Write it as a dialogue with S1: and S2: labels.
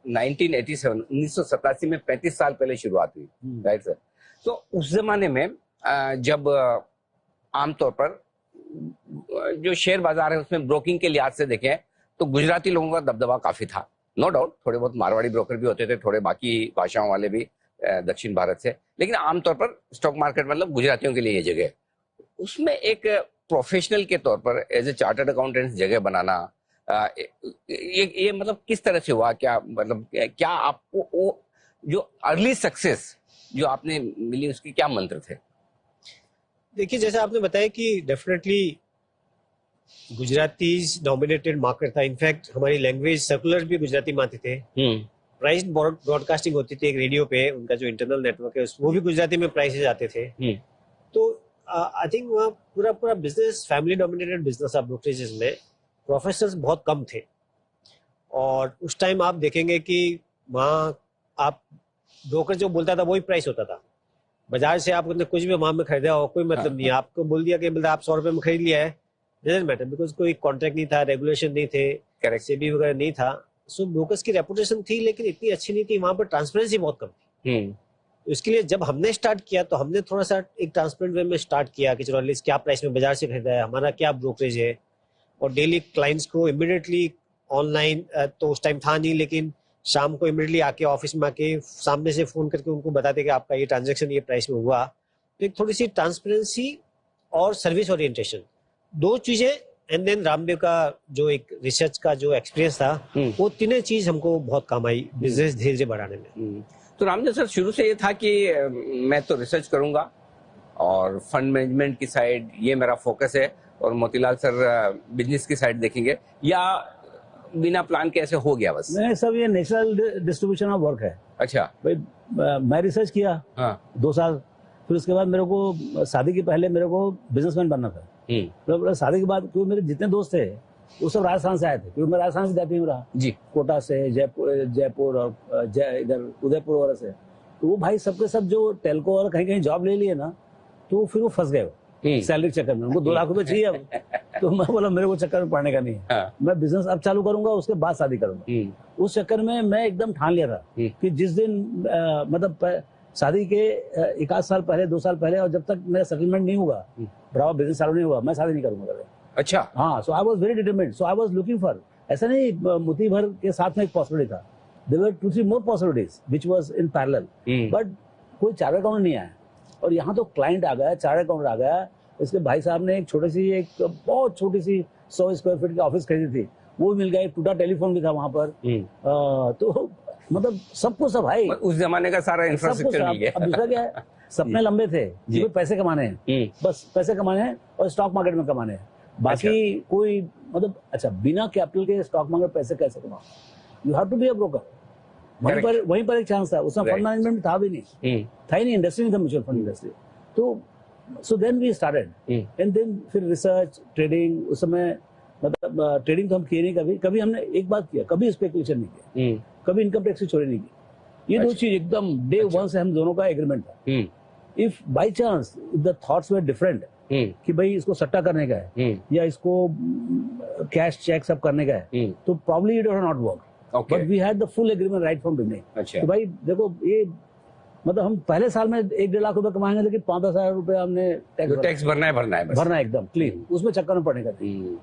S1: 1987 में 35 साल पहले शुरुआत हुई, राइट सर। तो उस जमाने में जब आमतौर पर जो शेयर बाजार है उसमें ब्रोकिंग के लिहाज से देखें तो गुजराती लोगों का दबदबा काफी था, नो डाउट। थोड़े बहुत मारवाड़ी ब्रोकर भी होते थे, थोड़े बाकी भाषाओं वाले भी दक्षिण भारत से, लेकिन आमतौर पर स्टॉक मार्केट मतलब गुजरातियों के लिए ये जगह। उसमें एक प्रोफेशनल के तौर पर एज ए चार्टर्ड अकाउंटेंट जगह बनाना, ये मतलब किस तरह से हुआ? क्या मतलब क्या आपको वो जो अर्ली सक्सेस जो आपने मिली उसके क्या मंत्र थे?
S2: देखिए, जैसे आपने बताया कि डेफिनेटली गुजराती डोमिनेटेड मार्केट था। इनफैक्ट हमारी लैंग्वेज सर्कुलर भी गुजराती में आते थे। प्राइस ब्रॉडकास्टिंग होती थी एक रेडियो पे, उनका जो इंटरनल नेटवर्क है वो भी गुजराती में प्राइसेस आते थे। तो आई थिंक वहाँ पूरा बिजनेस फैमिली डोमिनेटेड बिजनेस था ब्रोकरेजेस में, प्रोफेसर्स बहुत कम थे। और उस टाइम आप देखेंगे कि वहाँ आप ब्रोकर जो बोलता था वही प्राइस होता था। बाजार से आप कुछ भी वहां में खरीदा हो कोई मतलब नहीं है। आपको बोल दिया कि मतलब आप 100 रुपए में खरीद लिया है, डजंट मैटर, बिकॉज कोई कॉन्ट्रैक्ट नहीं था, रेगुलेशन नहीं थे, करेक्ट सेबी वगैरह नहीं था। सो ब्रोकर्स की रेपुटेशन थी लेकिन इतनी अच्छी नहीं थी, वहां पर ट्रांसपेरेंसी बहुत कम थी। इसके लिए जब हमने स्टार्ट किया तो हमने थोड़ा सा एक ट्रांसपेरेंट वे में स्टार्ट किया कि चलो एटलीस्ट क्या प्राइस में बाजार से खरीदा है, हमारा क्या ब्रोकरेज है। और डेली क्लाइंट्स को इमीडिएटली ऑनलाइन तो उस टाइम था नहीं, लेकिन शाम को इमीडिएटली आके ऑफिस में आके सामने से फोन करके उनको बताते कि आपका ये ट्रांजैक्शन ये प्राइस में हुआ। तो एक थोड़ी सी ट्रांसपेरेंसी और सर्विस ओरिएंटेशन, दो चीजें। एंड देन रामदेव का जो एक रिसर्च का जो एक्सपीरियंस था, वो तीनों चीज हमको बहुत काम आई बिजनेस धीरे धीरे बढ़ाने में।
S1: तो रामदेव सर, शुरू से ये था कि मैं तो रिसर्च करूंगा और फंड मैनेजमेंट की साइड ये मेरा फोकस है और मोतीलाल सर बिजनेस की साइड देखेंगे, या बिना प्लान के ऐसे हो गया बस?
S3: नहीं सब, ये नेचुरल डिस्ट्रीब्यूशन ऑफ वर्क है।
S1: अच्छा
S3: भाई, मैं रिसर्च किया 2 साल, फिर उसके बाद मेरे को शादी के पहले मेरे को बिजनेसमैन बनना था। तो शादी के बाद क्योंकि मेरे जितने दोस्त थे वो सब राजस्थान से आए थे, क्योंकि मैं राजस्थान से जाती हूँ रहा जी, कोटा से, जयपुर और इधर उदयपुर वगैरह से। तो वो भाई सबके सब जो टेलको और कहीं कहीं जॉब ले लिए ना, तो फिर वो फंस गए सैलरी चक्कर में। उनको 2 लाख रुपए चाहिए अब। तो मैं बोला मेरे को चक्कर में पड़ने का नहीं है, मैं बिजनेस अब चालू करूंगा, उसके बाद शादी करूंगा। उस चक्कर में मैं एकदम ठान लिया था कि जिस दिन मतलब शादी के 1 आध साल पहले, 2 साल पहले, और जब तक मेरा सेटलमेंट नहीं हुआ, बराबर बिजनेस चालू नहीं हुआ, मैं शादी नहीं करूंगा।
S1: अच्छा,
S3: हाँ। So I was very determined, so I was looking for, ऐसा नहीं मुट्ठी भर के साथ में एक पॉसिबिलिटी था, there were 2-3 more possibilities which was in parallel, but कोई चार्टर्ड अकाउंटेंट नहीं आया। और यहाँ तो क्लाइंट आ गया, चार्टर्ड अकाउंटेंट आ गया। इसके भाई साहब ने एक बहुत छोटी सी 100 स्क्वायर फीट की ऑफिस खरीदी थी, वो मिल गया। एक टूटा टेलीफोन भी था वहां पर। तो मतलब सबको सब भाई,
S1: उस जमाने का सारा इंफ्रास्ट्रक्चर मिल गया।
S3: अब दूसरा क्या है, सपने लंबे थे कि पैसे कमाने हैं, बस पैसे कमाने हैं और स्टॉक मार्केट में कमाने हैं, बाकी कोई मतलब अच्छा बिना कैपिटल के स्टॉक मार्केट पैसे कैसे कमाओ? You have to be a broker. वहीं पर एक चांस था, उसमें फंड मैनेजमेंट था भी नहीं, था ही नहीं, इंडस्ट्री नहीं था, म्यूचुअल फंड इंडस्ट्री। तो so then we started, and then फिर रिसर्च, ट्रेडिंग। उस समय मतलब ट्रेडिंग तो हम किए नहीं, कभी हमने एक बात किया, कभी स्पेकुलेशन नहीं किया, कभी इनकम टैक्स की चोरी नहीं की। ये 2 चीज एकदम डे 1 से हम दोनों का एग्रीमेंट था। If by chance the thoughts were different कि भाई इसको सट्टा करने का है या इसको कैश चेक सब करने का है, तो probably it will not work. But we had the full agreement right from beginning कि भाई देखो, ये मतलब हम पहले साल में 1-1.5 लाख रुपए कमाएंगे, लेकिन 5-10 हजार रुपए हमने
S1: टैक्स भरना है
S3: एकदम क्लीन, उसमें चक्कर में पड़ने का नहीं।